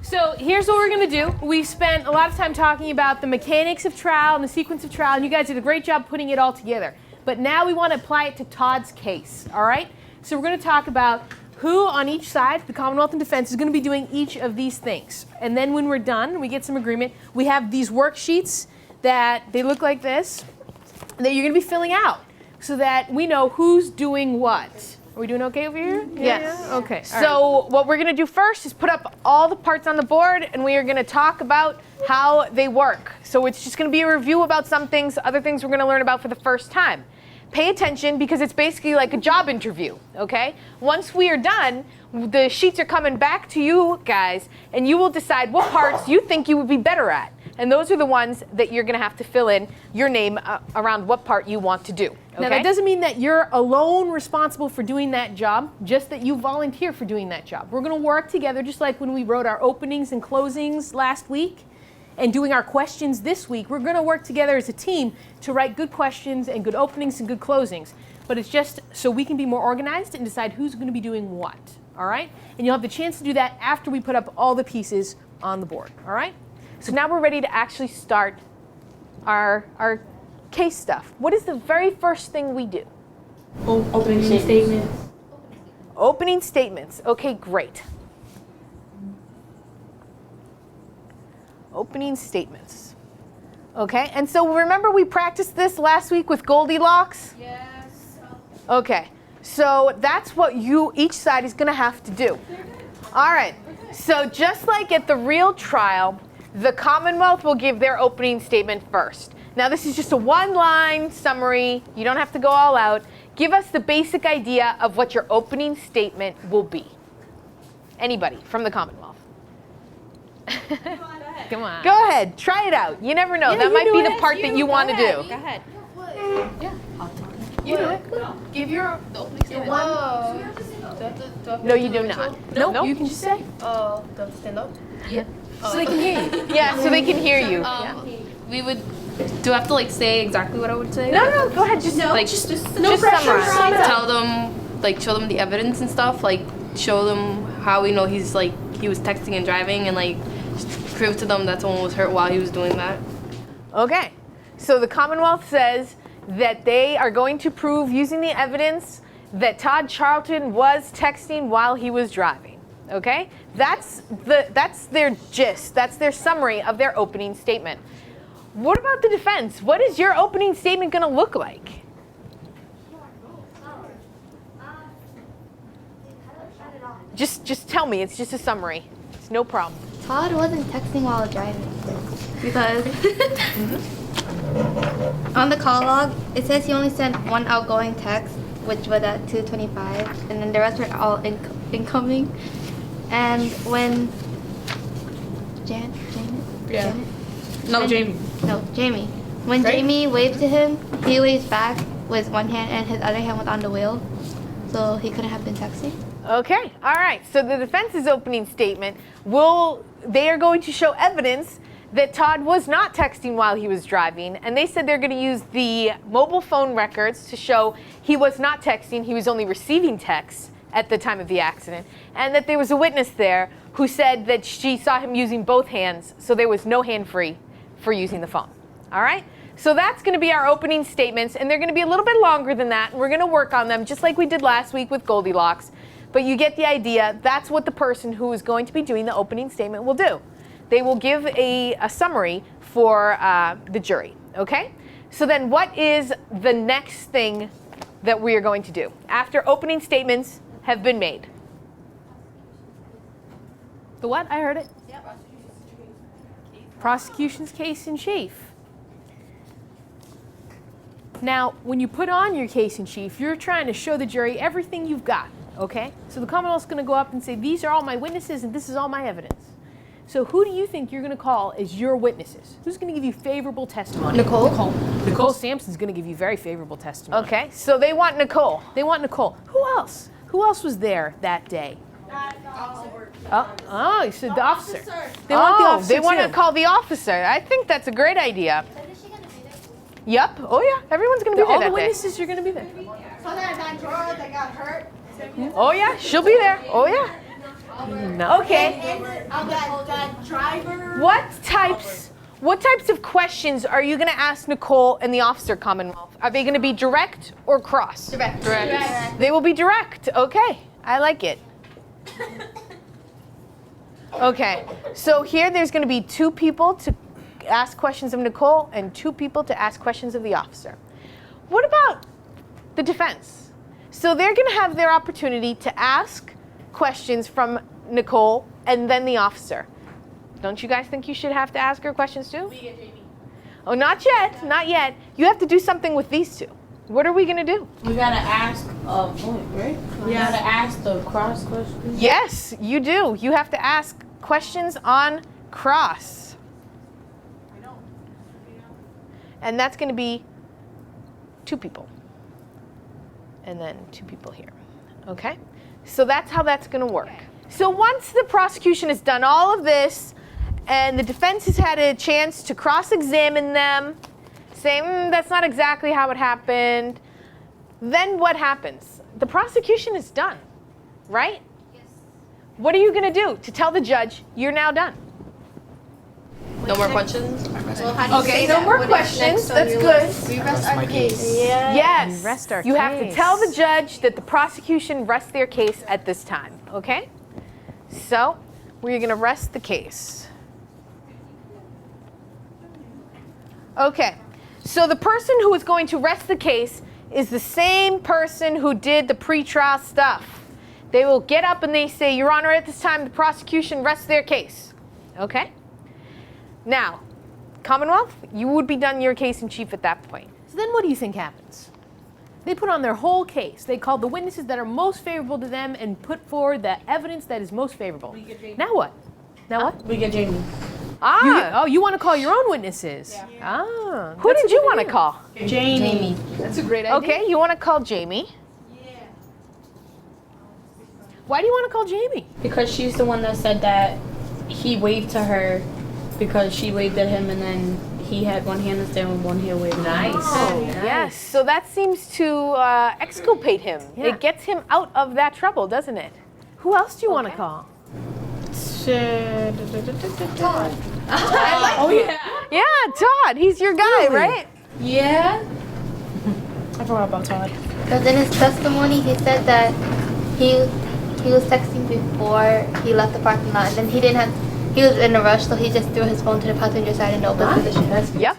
So here's what we're going to do. We've spent a lot of time talking about the mechanics of trial and the sequence of trial, and you guys did a great job putting it all together. But now we want to apply it to Todd's case, all right? So we're going to talk about who on each side, the Commonwealth and Defense, is going to be doing each of these things. And then when we're done, we get some agreement, we have these worksheets that they look like this, that you're going to be filling out so that we know who's doing what. Are we doing okay over here? Yes. Yeah? Okay. So what we're going to do first is put up all the parts on the board, and we are going to talk about how they work. So it's just going to be a review about some things, other things we're going to learn about for the first time. Pay attention because it's basically like a job interview, okay? Once we are done, the sheets are coming back to you guys, and you will decide what parts you think you would be better at. And those are the ones that you're going to have to fill in your name around what part you want to do. Okay? Now, that doesn't mean that you're alone responsible for doing that job, just that you volunteer for doing that job. We're going to work together just like when we wrote our openings and closings last week and doing our questions this week. We're going to work together as a team to write good questions and good openings and good closings. But it's just so we can be more organized and decide who's going to be doing what. All right? And you'll have the chance to do that after we put up all the pieces on the board. All right? So now we're ready to actually start our case stuff. What is the very first thing we do? Opening statements. Opening statements. Okay, great. Opening statements. Okay, and so remember we practiced this last week with Goldilocks? Yes. Okay, so that's what each side is going to have to do. All right, so just like at the real trial, the Commonwealth will give their opening statement first. Now this is just a one-line summary. You don't have to go all out. Give us the basic idea of what your opening statement will be. Anybody from the Commonwealth? Come on. Go ahead, try it out. You never know. Yeah, That you might do be the it. part that you want to do. Go ahead. Yeah. You do it. Give your opening statement. No, you do not. Nope. You can just say. The stand up? Yeah. So they can hear you. Yeah, so they can hear you. We would. Do I have to like say exactly what I would say? No, go ahead. Just Like just no summarize. Tell them, like, show them the evidence and stuff. Like, show them how we know he was texting and driving, and like prove to them that someone was hurt while he was doing that. Okay, so the Commonwealth says that they are going to prove using the evidence that Todd Charlton was texting while he was driving. Okay, that's their gist. That's their summary of their opening statement. What about the defense? What is your opening statement going to look like? Just tell me. It's just a summary. It's no problem. Todd wasn't texting while driving because on the call log it says he only sent one outgoing text, which was at 2:25, and then the rest were all incoming. And when Jamie. When Jamie waved to him, he waved back with one hand and his other hand was on the wheel, so he couldn't have been texting. Okay, all right. So the defense's opening statement they are going to show evidence that Todd was not texting while he was driving, and they said they're going to use the mobile phone records to show he was not texting, he was only receiving texts at the time of the accident, and that there was a witness there who said that she saw him using both hands, so there was no hand-free for using the phone. All right? So that's going to be our opening statements, and they're going to be a little bit longer than that, and we're going to work on them just like we did last week with Goldilocks. But you get the idea. That's what the person who is going to be doing the opening statement will do. They will give a summary for the jury, okay? So then what is the next thing that we are going to do after opening statements have been made? The what? I heard it. Prosecution's case in chief. Now, when you put on your case in chief, you're trying to show the jury everything you've got, okay? So the Commonwealth's going to go up and say, these are all my witnesses and this is all my evidence. So who do you think you're going to call as your witnesses? Who's going to give you favorable testimony? Nicole Sampson's going to give you very favorable testimony. Okay, so they want Nicole. They want Nicole. Who else? Who else was there that day? Oh, so the officer. They want the officer they want to too. call the officer. I think that's a great idea. Yep. Oh yeah, everyone's going to be there All the that day. witnesses are going to be there. Oh yeah, she'll be there. Oh yeah. No. Okay. That driver. What types of questions are you going to ask Nicole and the officer, Commonwealth? Are they going to be direct or cross? Direct. They will be direct. Okay. I like it. Okay. So here there's going to be 2 people to ask questions of Nicole and 2 people to ask questions of the officer. What about the defense? So they're going to have their opportunity to ask questions from Nicole and then the officer. Don't you guys think you should have to ask her questions too? We get Jamie. Oh, not yet. Not yet. You have to do something with these 2. What are we going to do? We gotta ask point, right? We gotta ask the cross question. Yes, you do. You have to ask questions on cross. And that's going to be 2 people. And then 2 people here. Okay? So that's how that's going to work. So once the prosecution has done all of this and the defense has had a chance to cross-examine them, say, that's not exactly how it happened, then what happens? The prosecution is done, right? Yes. What are you going to do to tell the judge you're now done? No more questions? Well, how do you Okay, say no that? more What is questions. next on That's your good. list? We rest our case. Yes. Rest our you have to case. tell the judge that the prosecution rests their case at this time, okay? So, we're going to rest the case. Okay. So the person who is going to rest the case is the same person who did the pretrial stuff. They will get up and they say, Your Honor, at this time the prosecution rests their case. Okay? Now, Commonwealth, you would be done your case in chief at that point. So then what do you think happens? They put on their whole case. They called the witnesses that are most favorable to them and put forward the evidence that is most favorable. Now what? Now what? We get Jamie. You want to call your own witnesses? Yeah. Ah. Who did you want to call? Jamie. That's a great idea. Okay, you want to call Jamie. Why do you want to call Jamie? Because she's the one that said that he waved to her because she waved at him and then he had one hand instead of one hand waving. Nice. Yes, so that seems to exculpate him. Yeah. It gets him out of that trouble, doesn't it? Who else do you want to call? Todd. Oh yeah. Yeah, Todd. He's your guy, Really? right? Yeah. I forgot about Todd. Because in his testimony, he said that he was texting before he left the parking lot, and then he was in a rush, so he just threw his phone to the passenger side in open position. Yep.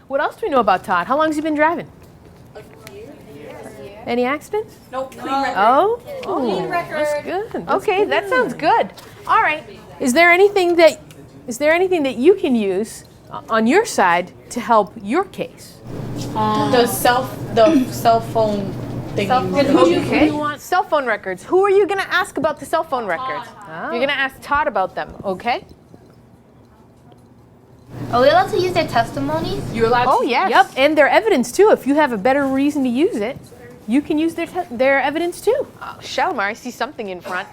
What else do we know about Todd? How long has he been driving? Any accidents? Nope. Oh, that's good. That's Okay, good. that sounds good. All right. Is there anything that you can use on your side to help your case? The cell phone thing. Who do you want? Cell phone records. Who are you going to ask about the cell phone records? Oh. You're going to ask Todd about them, okay? Are we allowed to use their testimonies? You're allowed. Oh, yes. Yep, and their evidence too. If you have a better reason to use it, you can use their evidence too. Shalimar, I see something in front.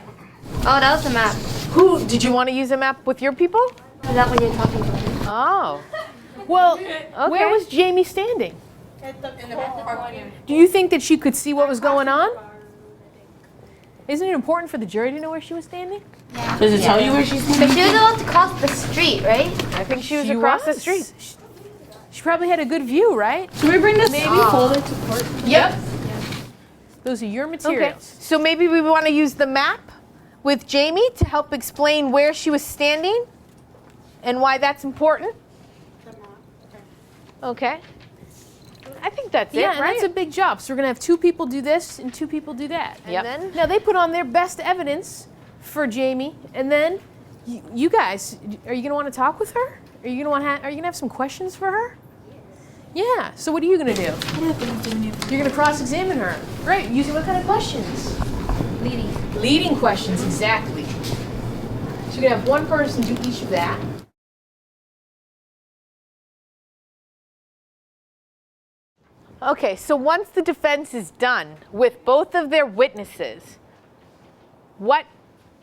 Oh, that was the map. Who did you want to use a map with your people? Is that what you're talking about? Oh. Well, Okay. where was Jamie standing? In the parking. Do you think that she could see what was going on? Isn't it important for the jury to know where she was standing? Does it tell you where she's But she was allowed to cross the street, right? I think she was across the street. She probably had a good view, right? Should we bring this folder to court? Yep. Those are your Okay. materials. So maybe we want to use the map with Jamie to help explain where she was standing and why that's important. Okay. I think that's Yeah, it, and right? that's a big job. So we're gonna have 2 people do this and 2 people do that. Yep. And then now they put on their best evidence for Jamie, and then you guys, are you gonna want to talk with her? Are you gonna have some questions for her? Yeah. So what are you gonna do? You're gonna cross-examine her. Right. Using what kind of questions? Leading questions, exactly. So you're gonna have one person do each of that. Okay, so once the defense is done with both of their witnesses, what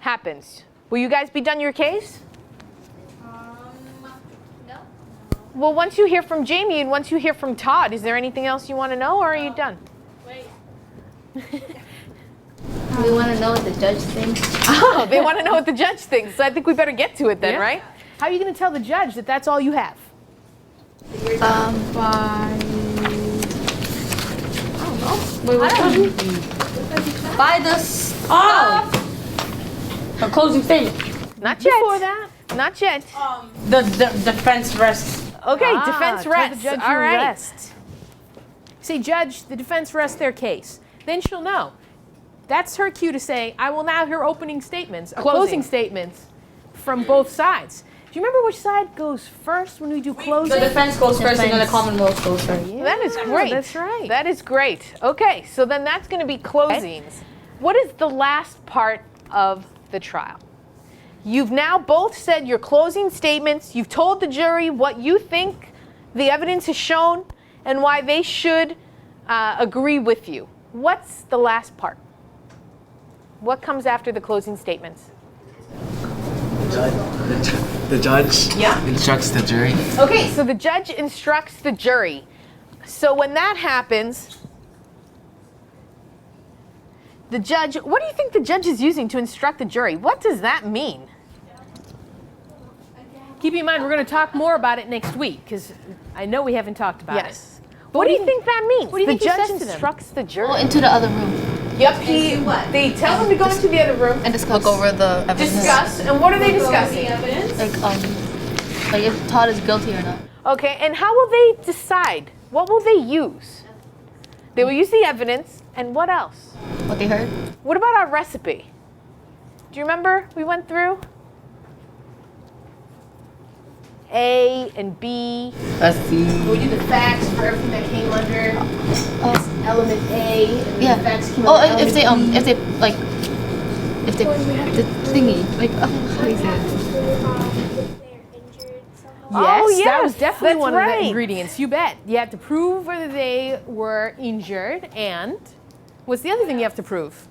happens? Will you guys be done your case? No. Well, once you hear from Jamie and once you hear from Todd, is there anything else you want to know, or are you done? Wait. We want to know what the judge thinks. Oh, they want to know what the judge thinks. So I think we better get to it then, Yeah. right? How are you going to tell the judge that that's all you have? By the A closing statement. Not yet. Before that? Not yet. The defense rests. Okay, Ah, defense tell rests. the judge All you right. rest. Say, Judge, the defense rests their case. Then she'll know. That's her cue to say, I will now hear opening statements, closing statements from both sides. Do you remember which side goes first when we do closing? The defense goes first and then the Commonwealth goes first. That is great. That's right. That is great. Okay, so then that's going to be closings. What is the last part of the trial? You've now both said your closing statements. You've told the jury what you think the evidence has shown and why they should agree with you. What's the last part? What comes after the closing statements? The judge Yeah. instructs the jury. Okay, so the judge instructs the jury. So when that happens, the judge, what do you think the judge is using to instruct the jury? What does that mean? Keep in mind, we're going to talk more about it next week because I know we haven't talked about it. What do you think that means? what do you the think he judge says to them? instructs the Go jury. into the other room Yep, they tell them to go into the other room, and discuss. Look over the evidence. discuss, and what are they discussing? Like if Todd is guilty or not. Okay, and how will they decide? What will they use? They will use the evidence, and what else? What they heard. What about our recipe? Do you remember we went through? A and B. Let's see. We do the facts for everything that came under element A, and then Yeah. the facts came Oh, under if they element if they like if they the thingy like how do you say it? Oh, Yes, that was yes, definitely that's one of right. the ingredients. You bet. You have to prove whether they were injured, and what's the other thing you have to prove?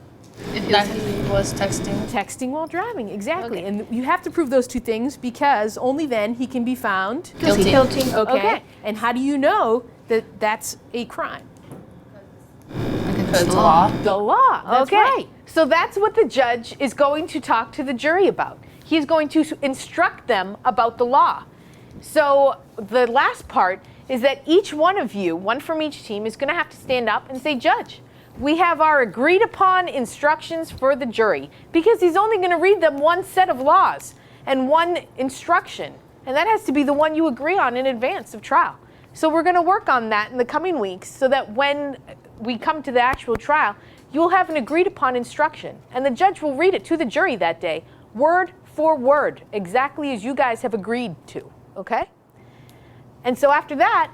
That he was texting. Texting while driving, exactly. And you have to prove those two things because only then he can be found Guilty. Okay. Okay. And how do you know that that's a crime? Because the law. The law. That's Okay. right. So that's what the judge is going to talk to the jury about. He's going to instruct them about the law. So the last part is that each one of you, one from each team, is going to have to stand up and say, Judge, we have our agreed upon instructions for the jury, because he's only going to read them one set of laws and one instruction. And that has to be the one you agree on in advance of trial. So we're going to work on that in the coming weeks so that when we come to the actual trial, you will have an agreed upon instruction. And the judge will read it to the jury that day, word for word, exactly as you guys have agreed to. Okay? And so after that,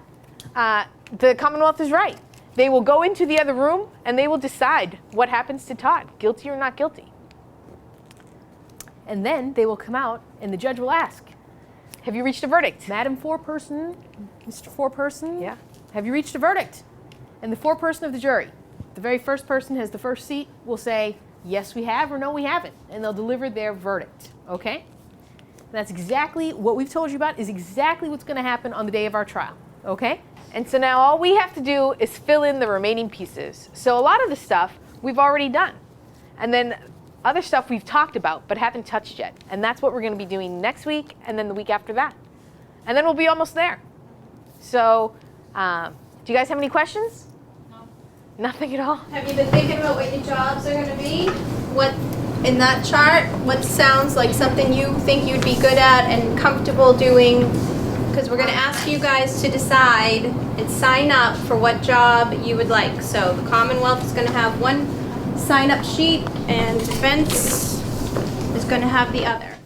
the Commonwealth is right. They will go into the other room and they will decide what happens to Todd, guilty or not guilty. And then they will come out and the judge will ask, Have you reached a verdict? Madam Foreperson, Mr. Foreperson, Yeah. have you reached a verdict? And the foreperson of the jury, the very first person has the first seat, will say, yes, we have, or no, we haven't. And they'll deliver their verdict, okay? That's exactly what we've told you about is exactly what's going to happen on the day of our trial, okay? And so now all we have to do is fill in the remaining pieces. So a lot of the stuff we've already done. And then other stuff we've talked about but haven't touched yet. And that's what we're going to be doing next week and then the week after that. And then we'll be almost there. So do you guys have any questions? No. Nothing at all? Have you been thinking about what your jobs are going to be? What, in that chart, what sounds like something you think you'd be good at and comfortable doing? Because we're going to ask you guys to decide and sign up for what job you would like. So the Commonwealth is going to have one sign-up sheet and Defense is going to have the other.